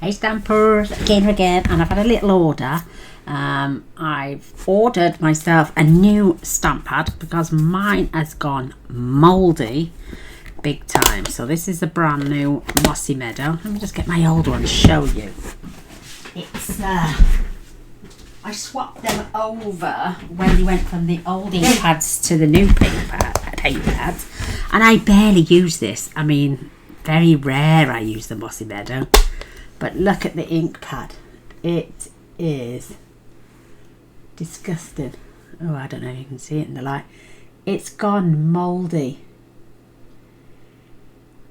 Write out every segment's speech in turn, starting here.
Hey Stampers, Gaynor again, and I've had a little order. I've ordered myself a new stamp pad because mine has gone mouldy big time. So this is a brand new Mossy Meadow. Let me just get my old one to show you. It's I swapped them over when you went from the old ink pads to the new paint pads, and I barely use this. I mean, very rare I use the Mossy Meadow. But look at the ink pad. It is disgusting. Oh, I don't know if you can see it in the light. It's gone mouldy.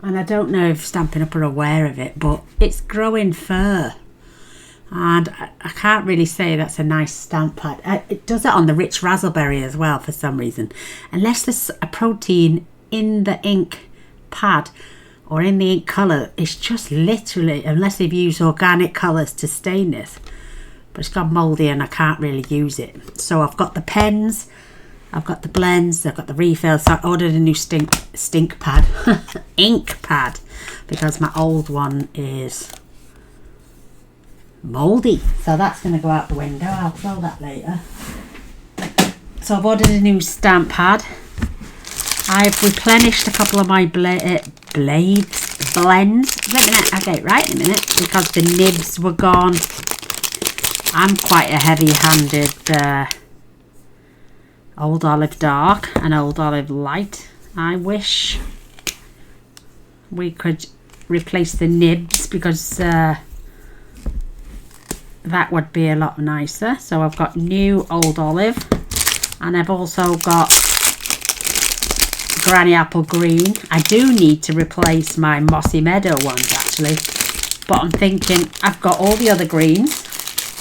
And I don't know if Stampin' Up are aware of it, but it's growing fur. And I can't really say that's a nice stamp pad. It does it on the rich raspberry as well for some reason. Unless there's a protein in the ink pad or in the ink colour, it's just literally, unless they've used organic colours to stain this. But it's gone mouldy and I can't really use it. So I've got the pens, I've got the blends, I've got the refills. So I ordered a new stink pad, ink pad, because my old one is mouldy. So that's going to go out the window. I'll throw that later. So I've ordered a new stamp pad. I've replenished a couple of my blends. Wait a minute, I'll get it right in a minute, because the nibs were gone. I'm quite a heavy-handed Old Olive Dark and Old Olive Light. I wish we could replace the nibs, because that would be a lot nicer. So I've got new Old Olive, and I've also got Granny Apple Green. I do need to replace my Mossy Meadow ones actually, but I'm thinking I've got all the other greens.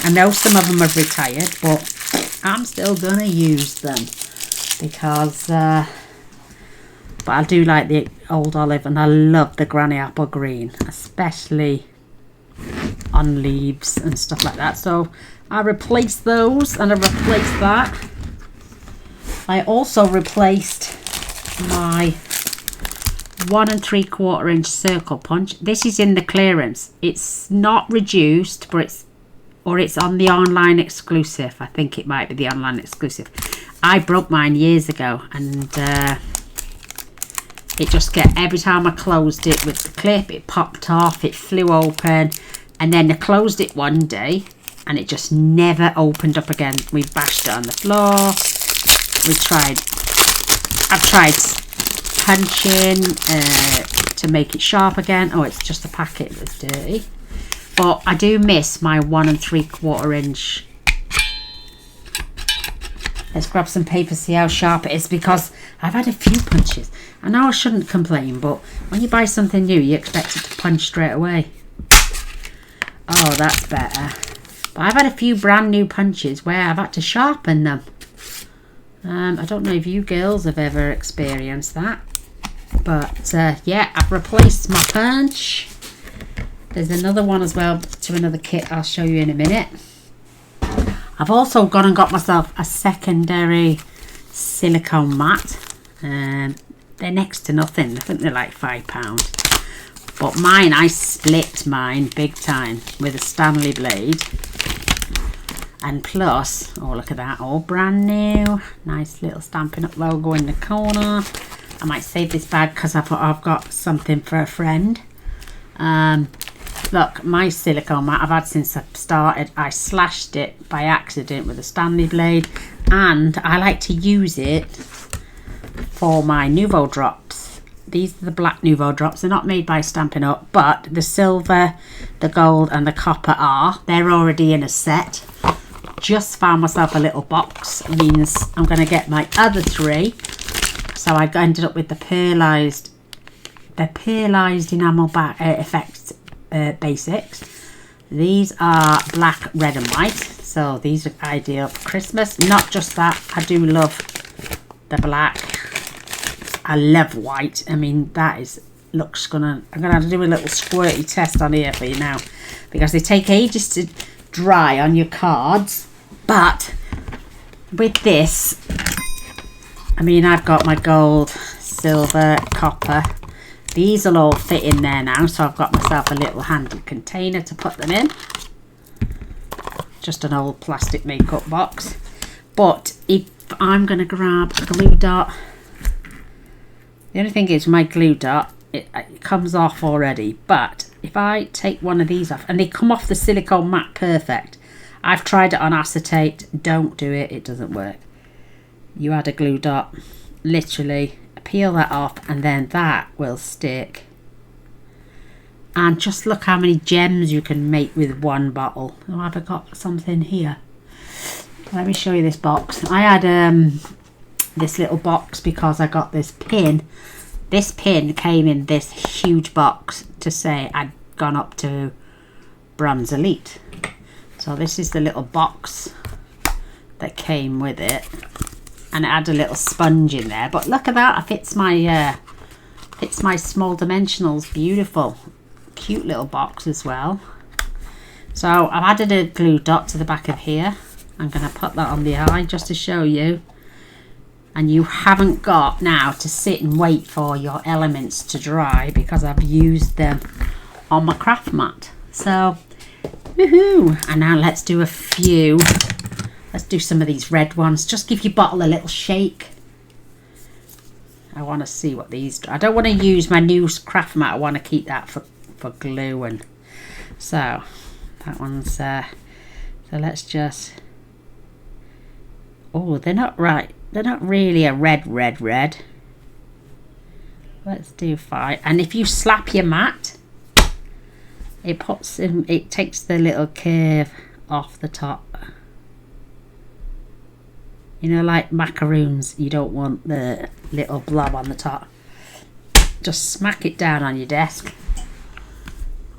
I know some of them have retired, but I'm still gonna use them because but I do like the Old Olive, and I love the Granny Apple Green, especially on leaves and stuff like that. So I replaced those, and I replaced that. I also replaced my 1 3/4 inch circle punch. This is in the clearance. It's not reduced, but it's on the online exclusive. I think it might be the online exclusive. I broke mine years ago, and it just every time I closed it with the clip, it popped off, it flew open, and then I closed it one day and it just never opened up again. We bashed it on the floor. I've tried punching to make it sharp again. Oh, it's just the packet that's dirty. But I do miss my 1 3/4 inch. Let's grab some paper, see how sharp it is, because I've had a few punches. I know I shouldn't complain, but when you buy something new, you expect it to punch straight away. Oh, that's better. But I've had a few brand new punches where I've had to sharpen them. I don't know if you girls have ever experienced that, but yeah, I've replaced my punch. There's another one as well to another kit I'll show you in a minute. I've also gone and got myself a secondary silicone mat. They're next to nothing. I think they're like £5. But mine, I split mine big time with a Stanley blade. And plus, oh look at that, all brand new. Nice little Stampin' Up logo in the corner. I might save this bag because I've got something for a friend. Look, my silicone mat I've had since I started. I slashed it by accident with a Stanley blade, and I like to use it for my Nouveau drops. These are the black Nouveau drops. They're not made by Stampin' Up, but the silver, the gold and the copper are. They're already in a set. Just found myself a little box. It means I'm going to get my other three. So I ended up with the pearlized enamel effects basics. These are black, red and white. So these are ideal for Christmas. Not just that, I do love the black. I love white. I mean, that is I'm gonna have to do a little squirty test on here for you now, because they take ages to dry on your cards. But with this, I mean, I've got my gold, silver, copper, These will all fit in there now, so I've got myself a little handy container to put them in. Just an old plastic makeup box. But if I'm going to grab a glue dot, the only thing is my glue dot, it comes off already. But if I take one of these off, and they come off the silicone mat perfect. I've tried it on acetate. Don't do it. It doesn't work. You add a glue dot, literally peel that off, and then that will stick. And just look how many gems you can make with one bottle. Oh, I've got something here. Let me show you this box. I had this little box because I got this pin. This pin came in this huge box to say I'd gone up to Bronze Elite. So this is the little box that came with it. And it had a little sponge in there, but look at that, it fits my small dimensionals. Beautiful, cute little box as well. So I've added a glue dot to the back of here. I'm going to put that on the eye just to show you. And you haven't got now to sit and wait for your elements to dry because I've used them on my craft mat. So woohoo! And now let's do a few. Let's do some of these red ones. Just give your bottle a little shake. I want to see what these do. I don't want to use my new craft mat. I want to keep that for glue. And so that one's so let's just, oh, they're not right. They're not really a red. Let's do 5. And if you slap your mat, it takes the little curve off the top. You know, like macaroons, you don't want the little blob on the top. Just smack it down on your desk.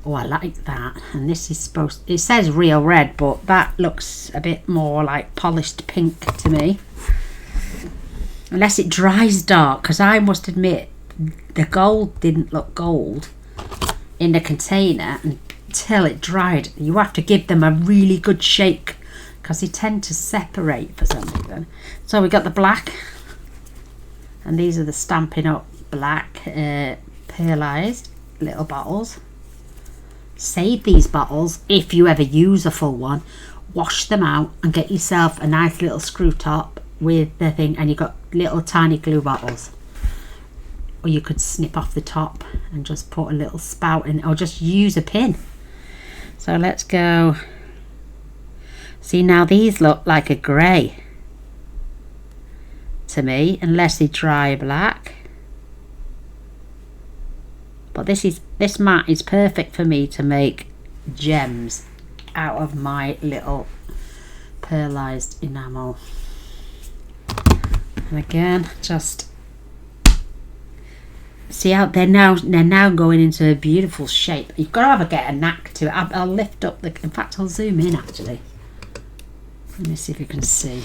Oh, I like that. And this is it says real red, but that looks a bit more like polished pink to me. Unless it dries dark, because I must admit, the gold didn't look gold in the container until it dried. You have to give them a really good shake, because they tend to separate for some reason. So we got the black, and these are the Stampin' Up black pearlized little bottles. Save these bottles if you ever use a full one. Wash them out and get yourself a nice little screw top with the thing, and you've got little tiny glue bottles. Or you could snip off the top and just put a little spout in, or just use a pin. So let's go. See, now these look like a grey to me, unless they dry black. But this mat is perfect for me to make gems out of my little pearlized enamel. And again, just see how they're now going into a beautiful shape. You've got to get a knack to it. I'll lift up in fact, I'll zoom in actually. Let me see if you can see.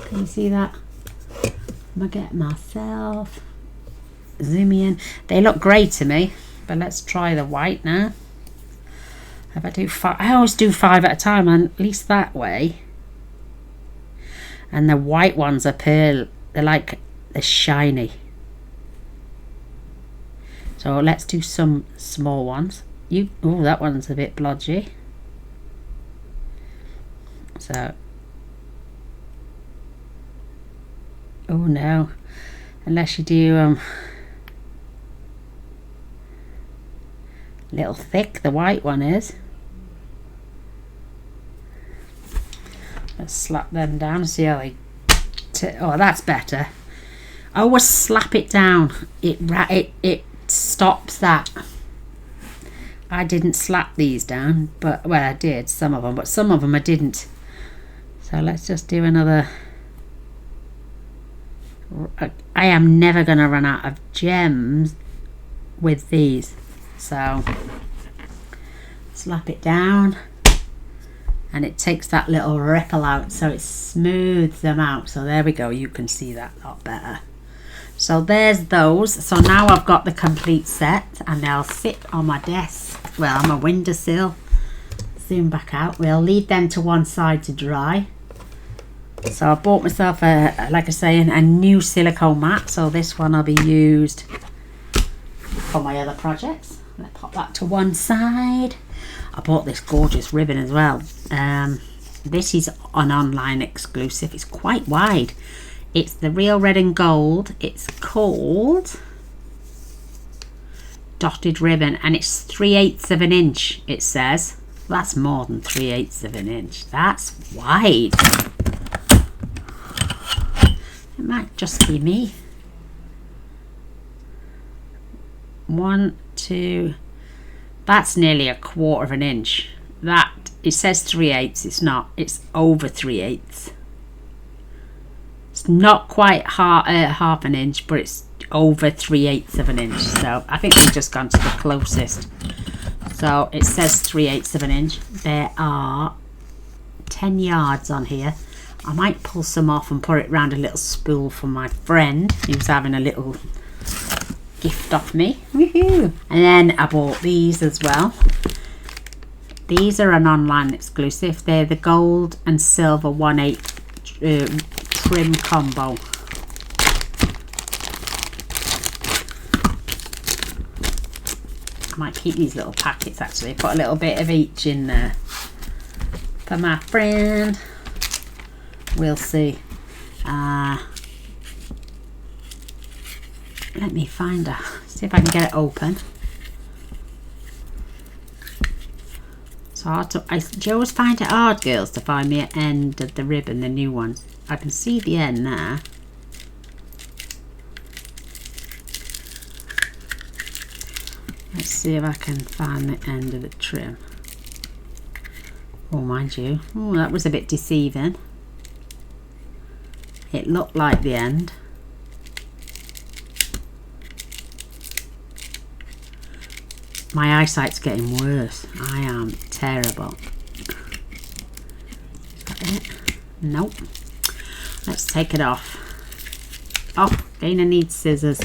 Can you see that? I'm gonna get myself zooming in. They look grey to me, but let's try the white now. If I do 5, I always do 5 at a time, and at least that way. And the white ones are pearl. They're shiny. So let's do some small ones. Oh, that one's a bit blodgy. So, oh no, unless you do little thick, the white one is. Let's slap them down and see how they oh, that's better. I always slap it down. It stops that. I didn't slap these down, but well, I did some of them, but some of them I didn't. So let's just do another. I am never going to run out of gems with these. So slap it down, and it takes that little ripple out, so it smooths them out. So there we go, you can see that a lot better. So there's those. So now I've got the complete set, and they'll sit on my desk, well, on my windowsill. Zoom back out. We'll leave them to one side to dry. So I bought myself like I say, a new silicone mat. So this one will be used for my other projects. Let's pop that to one side. I bought this gorgeous ribbon as well. This is an online exclusive. It's quite wide. It's the Real Red and Gold. It's called Dotted Ribbon, and it's 3/8 of an inch, it says. That's more than 3/8 of an inch. That's wide. It might just be me. 1, 2. That's nearly 1/4 of an inch. That, it says 3/8. It's not. It's over 3/8. It's not quite half an inch, but it's over 3/8 of an inch. So I think we've just gone to the closest. So it says 3/8 of an inch. There are 10 yards on here. I might pull some off and put it round a little spool for my friend who's having a little gift off me. Woohoo! And then I bought these as well. These are an online exclusive. They're the gold and silver 1/8 trim combo. I might keep these little packets actually. Put a little bit of each in there for my friend. We'll see. Let me find her. See if I can get it open. So I always find it hard, girls, to find the end of the ribbon, the new ones. I can see the end there. Let's see if I can find the end of the trim. Oh, mind you. Oh, that was a bit deceiving. It looked like the end. My eyesight's getting worse. I am terrible. Is that it? Nope. Let's take it off. Oh, Dana needs scissors.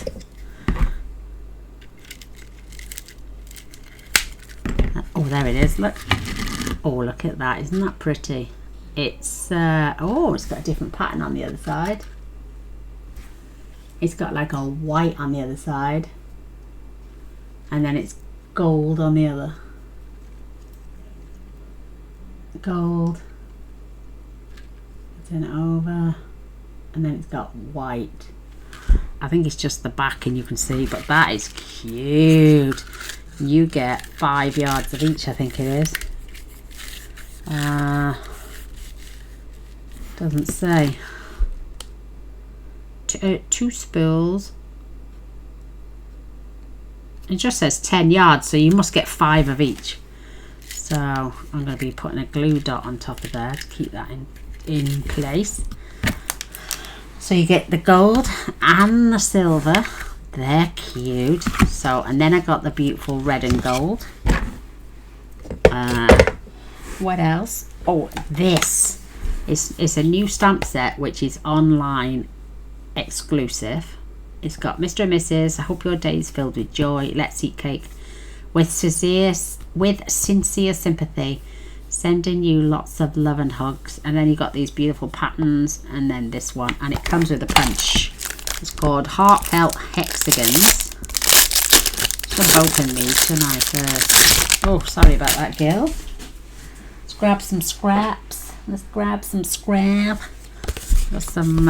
Oh, there it is. Look. Oh, look at that. Isn't that pretty? It's oh, it's got a different pattern on the other side. It's got like a white on the other side, and then it's gold on the other. Gold, turn it over, and then it's got white. I think it's just the back, and you can see, but that is cute. You get 5 yards of each, I think it is. Doesn't say. Two spools. It just says 10 yards, so you must get 5 of each. So I'm going to be putting a glue dot on top of there to keep that in place. So you get the gold and the silver. They're cute. So, and then I got the beautiful red and gold. What else? Oh, this is a new stamp set which is online exclusive. It's got Mr. and Mrs. I hope your day is filled with joy. Let's eat cake with sincere sympathy. Sending you lots of love and hugs. And then you got these beautiful patterns, and then this one, and it comes with a punch. It's called Heartfelt Hexagons. Should open these, shouldn't I, first? Oh, sorry about that, girl. Let's grab some scraps. Let's grab some scrap. Got some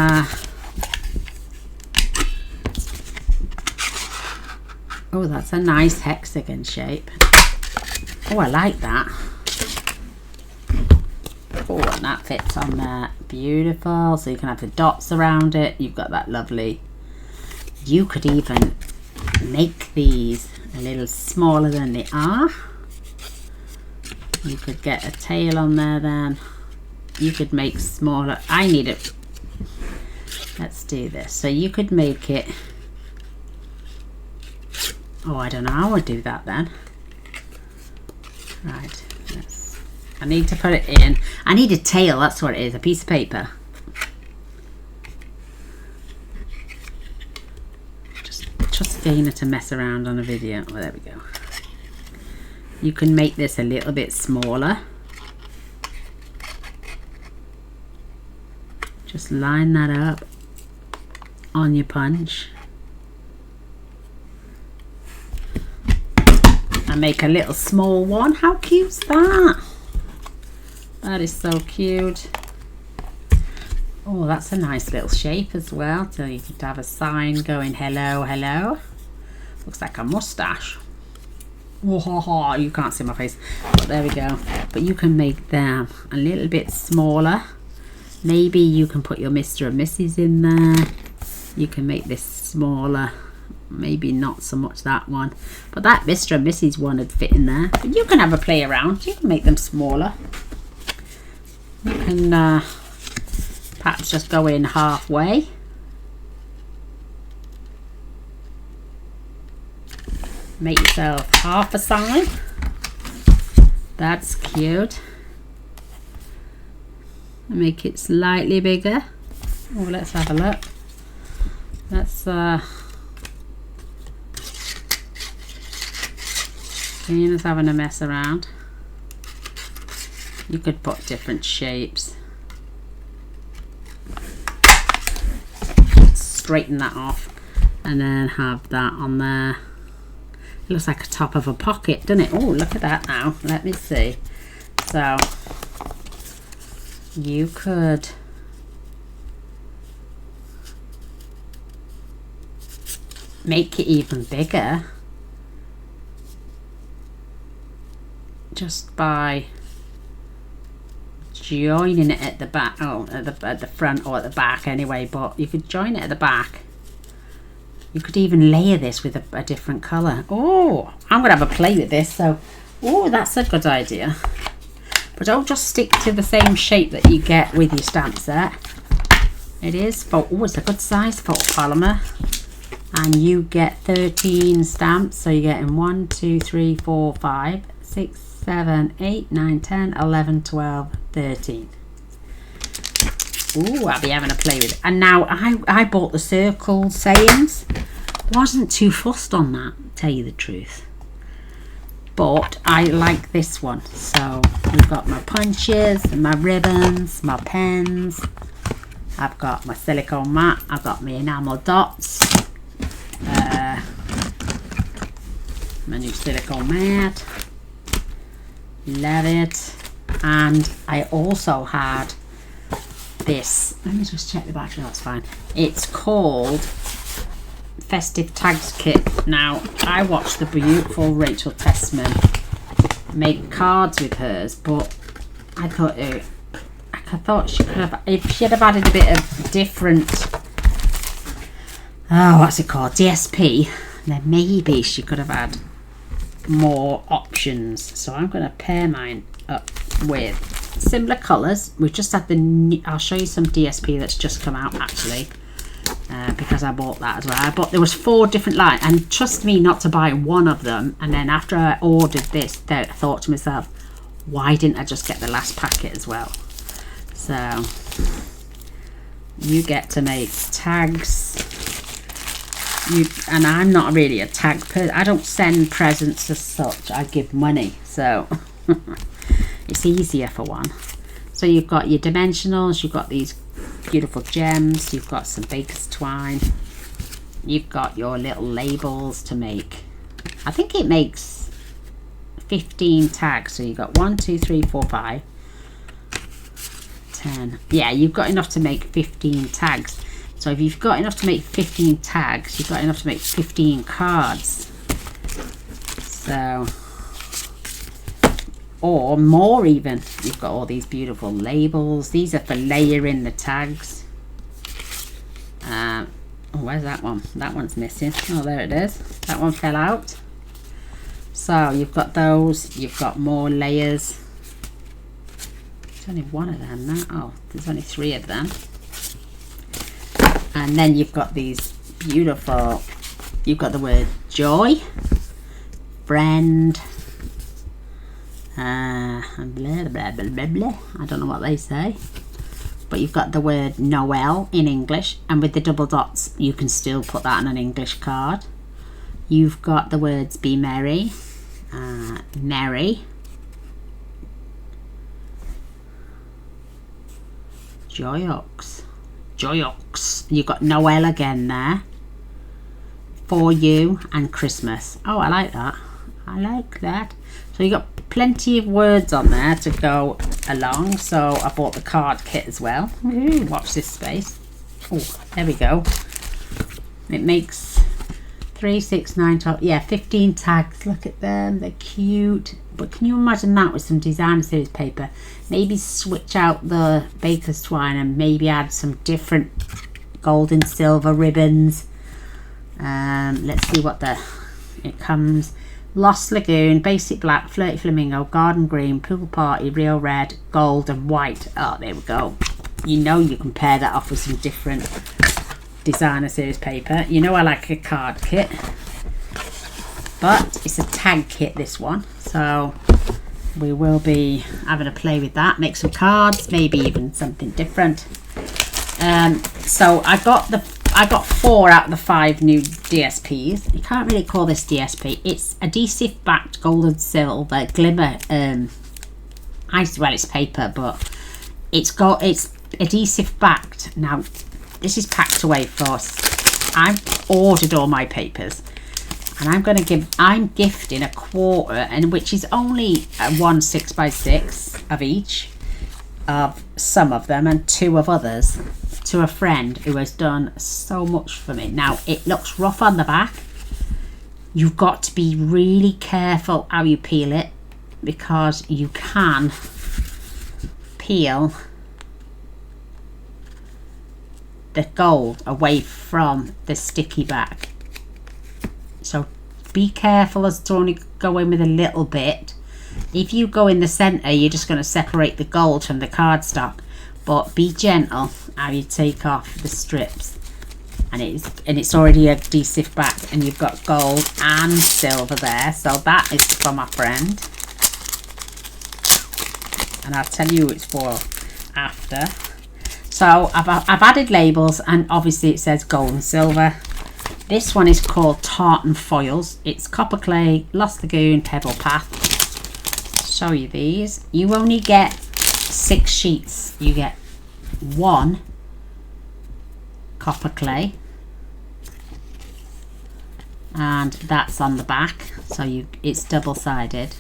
oh, that's a nice hexagon shape. Oh, I like that. Oh, and that fits on there. Beautiful. So you can have the dots around it. You've got that lovely. You could even make these a little smaller than they are. You could get a tail on there then. You could make smaller. I need it. Let's do this. So you could make it. Oh, I don't know how I would do that then. Right. I need to put it in. I need a tail, that's what it is, a piece of paper. Just Dana to mess around on a video. Oh, there we go. You can make this a little bit smaller. Just line that up on your punch and make a little small one. How cute's that? That is so cute. Oh, that's a nice little shape as well. So you could have a sign going hello, hello. Looks like a mustache. Oh, you can't see my face, but there we go. But you can make them a little bit smaller. Maybe you can put your Mr. and Mrs. in there. You can make this smaller. Maybe not so much that one, but that Mr. and Mrs. one would fit in there. But you can have a play around. You can make them smaller. You can perhaps just go in halfway. Make yourself half a sign. That's cute. Make it slightly bigger. Oh, let's have a look. Let's Tina's having a mess around. You could put different shapes. Straighten that off and then have that on there. It looks like a top of a pocket, doesn't it? Oh, look at that now. Let me see. So you could make it even bigger just by joining it at the back. Oh, at the front or at the back anyway, but you could join it at the back. You could even layer this with a different colour. Oh, I'm gonna have a play with this. So, oh, that's a good idea. But don't just stick to the same shape that you get with your stamp set. It is, oh, it's a good size photopolymer. And you get 13 stamps. So you're getting 1, 2, 3, 4, 5, 6, 7, 8, 9, 10, 11, 12, 13. Ooh, I'll be having a play with it. And now I bought the circle sayings. Wasn't too fussed on that, tell you the truth. But I like this one. So we've got my punches, my ribbons, my pens. I've got my silicone mat. I've got my enamel dots. My new silicone mat. Love it. And I also had this. Let me just check the battery. That's fine. It's called Festive Tags Kit. Now, I watched the beautiful Rachel Tessman make cards with hers, but I thought she could have, if she had added a bit of different, what's it called, DSP, then maybe she could have had more options. So I'm going to pair mine up with similar colours. We've just had I'll show you some DSP that's just come out actually, because I bought that as well. But there was 4 different lines, and trust me not to buy one of them. And then after I ordered this, I thought to myself, why didn't I just get the last packet as well? So you get to make tags. And I'm not really a tag person. I don't send presents as such. I give money, so it's easier for one. So you've got your dimensionals, you've got these beautiful gems, you've got some baker's twine, you've got your little labels to make. I think it makes 15 tags. So you've got 1, 2, 3, 4, 5, 10. Yeah, you've got enough to make 15 tags. So if you've got enough to make 15 tags, you've got enough to make 15 cards. So, or more even. You've got all these beautiful labels. These are for layering the tags. Oh, where's that one? That one's missing. Oh, there it is. That one fell out. So you've got those. You've got more layers. There's only one of them now. Oh, there's only 3 of them. And then you've got these beautiful, you've got the word joy, friend, and blah, blah, blah, blah, blah. I don't know what they say. But you've got the word Noel in English, and with the double dots, you can still put that on an English card. You've got the words be merry, merry, joyous. Joyox. You've got Noel again there. For you and Christmas. Oh, I like that. I like that. So you got plenty of words on there to go along. So I bought the card kit as well. Ooh, watch this space. Oh, there we go. It makes 3, 6, 9, 12, yeah, 15 tags. Look at them, they're cute. But can you imagine that with some designer series paper? Maybe switch out the baker's twine and maybe add some different gold and silver ribbons. Let's see what it comes. Lost Lagoon, basic black, flirty flamingo, garden green, pool party, real red, gold and white. Oh, there we go. You know you can pair that off with some different designer series paper. You know I like a card kit, but it's a tag kit, this one, so we will be having a play with that, make some cards, maybe even something different. So I got 4 out of the 5 new DSPs. You can't really call this DSP. It's adhesive backed gold and silver glimmer. It's paper, but it's adhesive backed. Now this is packed away first. I've ordered all my papers, and I'm gifting a quarter, and which is only 1 6x6 of each, of some of them, and 2 of others, to a friend who has done so much for me. Now it looks rough on the back. You've got to be really careful how you peel it, because you can peel the gold away from the sticky back. So be careful as to only go in with a little bit. If you go in the center, you're just going to separate the gold from the cardstock. But be gentle how you take off the strips. And it's already adhesive back, and you've got gold and silver there. So that is for my friend. And I'll tell you who it's for after. So I've added labels, and obviously it says gold and silver. This one is called Tartan Foils. It's copper clay, Lost Lagoon, pebble path. Show you these. You only get 6 sheets. You get 1 copper clay, and that's on the back. So it's double-sided.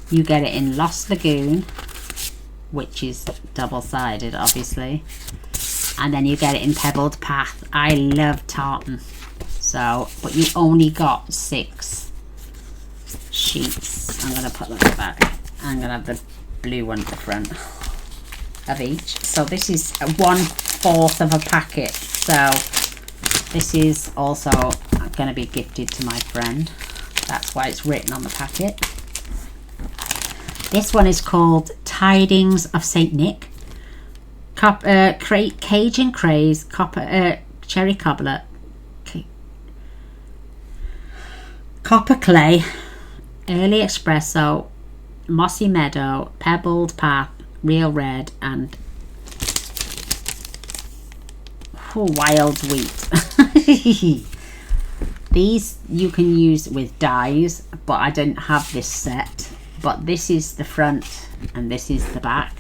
You get it in Lost Lagoon, which is double-sided obviously, and then you get it in pebbled path. I love tartan, so but you only got 6 sheets. I'm gonna put them back. I'm gonna have the blue one at the front of each. So this is 1/4 of a packet, so this is also going to be gifted to my friend. That's why it's written on the packet. This one is called Tidings of Saint Nick, Cajun Craze, Cherry Cobbler, Copper Clay, Early Espresso, Mossy Meadow, Pebbled Path, Real Red, and Wild Wheat. These you can use with dies, but I don't have this set. But this is the front and this is the back.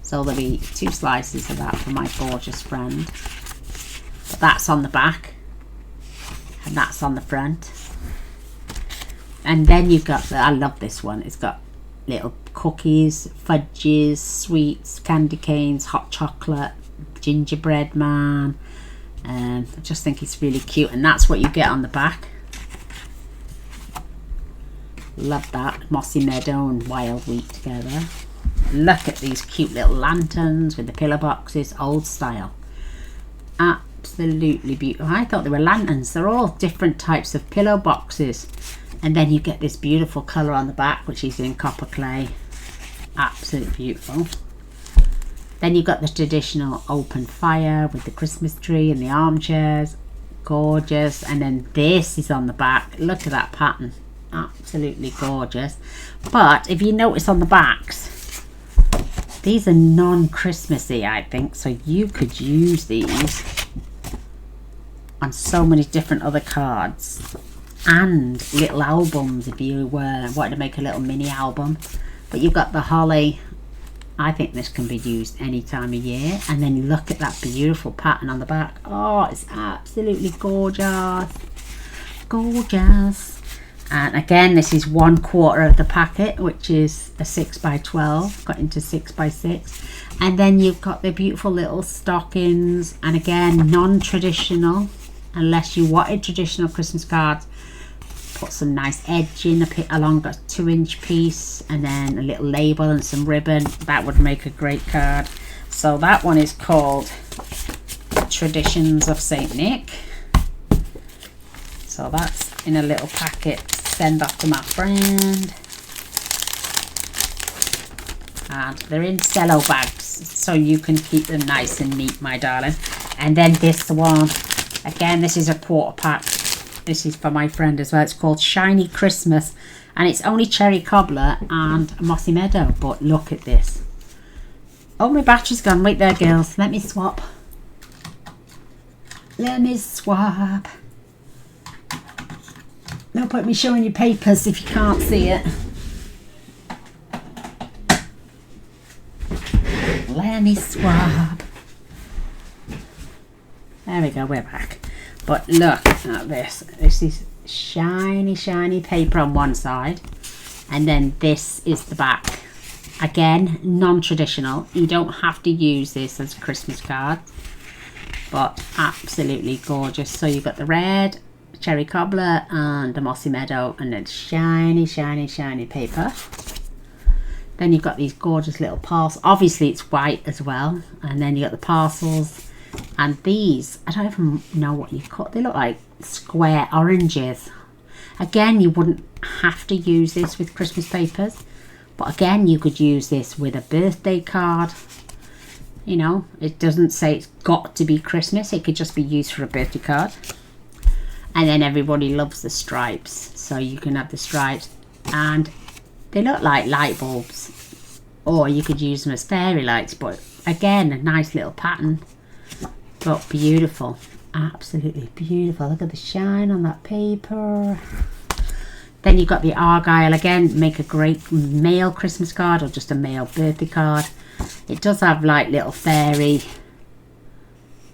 So there'll be 2 slices of that for my gorgeous friend. But that's on the back and that's on the front. And then you've got I love this one. It's got little cookies, fudges, sweets, candy canes, hot chocolate, gingerbread man. I just think it's really cute, and that's what you get on the back. Love that. Mossy Meadow and Wild Wheat together. Look at these cute little lanterns with the pillow boxes, old style. Absolutely beautiful. I thought they were lanterns. They're all different types of pillow boxes. And then you get this beautiful colour on the back, which is in copper clay. Absolutely beautiful. Then you've got the traditional open fire with the Christmas tree and the armchairs. Gorgeous. And then this is on the back. Look at that pattern. Absolutely gorgeous. But if you notice on the backs, these are non-Christmassy, I think. So you could use these on so many different other cards. And little albums if you wanted to make a little mini album. But you've got the holly I think this can be used any time of year. And then look at that beautiful pattern on the back. Oh, it's absolutely gorgeous. Gorgeous. And again, this is 1/4 of the packet, which is a 6x12, got into 6x6. And then you've got the beautiful little stockings, and again, non-traditional, unless you wanted traditional Christmas cards. Put some nice edging along a 2-inch piece, and then a little label and some ribbon. That would make a great card. So that one is called Traditions of Saint Nick. So that's in a little packet. Send off to my friend. And they're in cello bags, so you can keep them nice and neat, my darling. And then this one, again, this is a 1/4 pack. This is for my friend as well. It's called Shiny Christmas, and it's only cherry cobbler and mossy meadow. But look at this. Oh, my battery's gone. Wait there, girls. Let me swap. Let me swap. No point me showing you papers if you can't see it. Let me swap. There we go, we're back. But look at this. This is shiny, shiny paper on one side. And then this is the back. Again, non-traditional. You don't have to use this as a Christmas card. But absolutely gorgeous. So you've got the red, cherry cobbler, and the mossy meadow. And then shiny, shiny, shiny paper. Then you've got these gorgeous little parcels. Obviously it's white as well. And then you got the parcels. And these, I don't even know what you call. They look like square oranges. Again, you wouldn't have to use this with Christmas papers. But again, you could use this with a birthday card. You know, it doesn't say it's got to be Christmas. It could just be used for a birthday card. And then everybody loves the stripes. So you can have the stripes. And they look like light bulbs, or you could use them as fairy lights, but again, a nice little pattern, but beautiful, absolutely beautiful. Look at the shine on that paper. Then you've got the Argyle, again, make a great male Christmas card or just a male birthday card. It does have like little fairy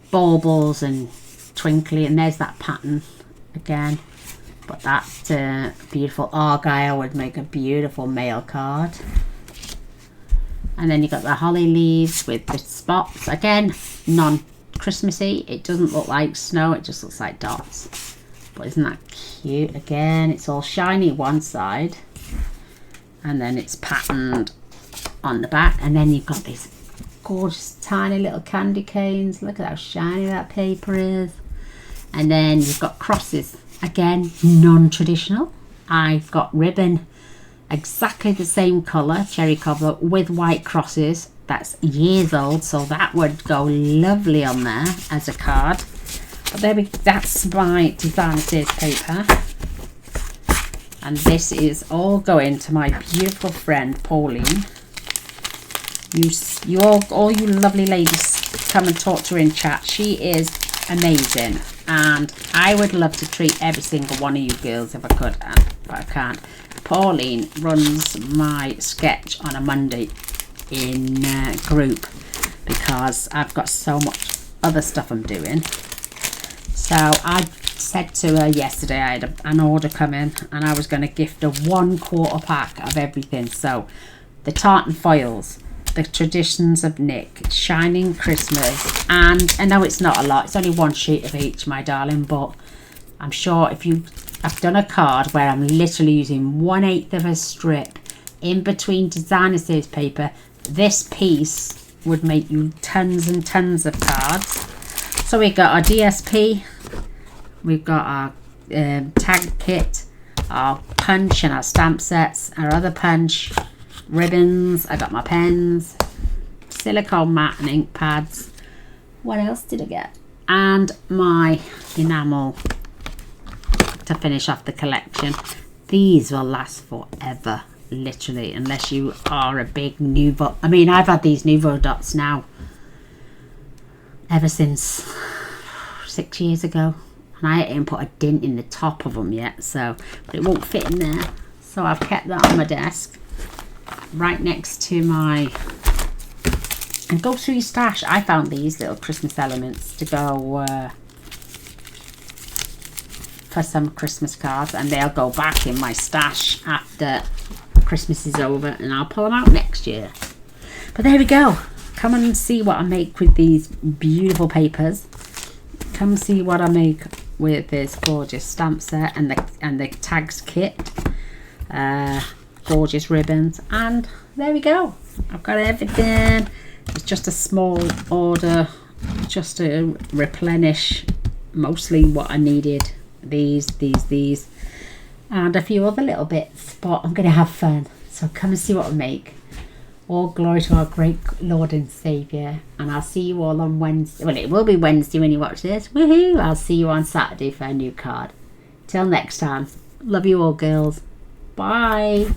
baubles and twinkly, and there's that pattern again. But that beautiful Argyle would make a beautiful male card. And then you got the holly leaves with the spots. Again, non-Christmassy. It doesn't look like snow. It just looks like dots. But isn't that cute? Again, it's all shiny one side. And then it's patterned on the back. And then you've got these gorgeous tiny little candy canes. Look at how shiny that paper is. And then you've got crosses. Again, non-traditional. I've got ribbon, exactly the same colour, cherry cobbler, with white crosses. That's years old, so that would go lovely on there as a card. But there that's my designer series paper. And this is all going to my beautiful friend Pauline. You all you lovely ladies, come and talk to her in chat. She is amazing. And I would love to treat every single one of you girls if I could, but I can't. Pauline runs my sketch on a Monday in group because I've got so much other stuff I'm doing. So I said to her yesterday, I had an order come in and I was going to gift her 1/4 pack of everything. So the tartan foils, the Traditions of Nick, Shining Christmas, and I know it's not a lot, it's only one sheet of each, my darling, but I'm sure if I've done a card where I'm literally using 1/8 of a strip in between designer series paper, this piece would make you tons and tons of cards. So we've got our DSP, we've got our tag kit, our punch and our stamp sets, our other punch, ribbons, I got my pens, silicone mat and ink pads. What else did I get? And my enamel to finish off the collection. These will last forever, literally, unless you are a big Nouveau. I mean, I've had these Nouveau dots now ever since 6 years ago, and I ain't put a dint in the top of them yet, so, but it won't fit in there, so I've kept that on my desk right next to my and go through your stash. I found these little Christmas elements to go for some Christmas cards, and they'll go back in my stash after Christmas is over, and I'll pull them out next year. But there we go. Come and see what I make with these beautiful papers. Come see what I make with this gorgeous stamp set and the tags kit. Gorgeous ribbons, and there we go. I've got everything. It's just a small order just to replenish mostly what I needed. These and a few other little bits, but I'm gonna have fun, so come and see what I make. All glory to our great Lord and Saviour, and I'll see you all on Wednesday. Well, it will be Wednesday when you watch this. Woohoo! I'll see you on Saturday for a new card. Till next time, love you all, girls. Bye.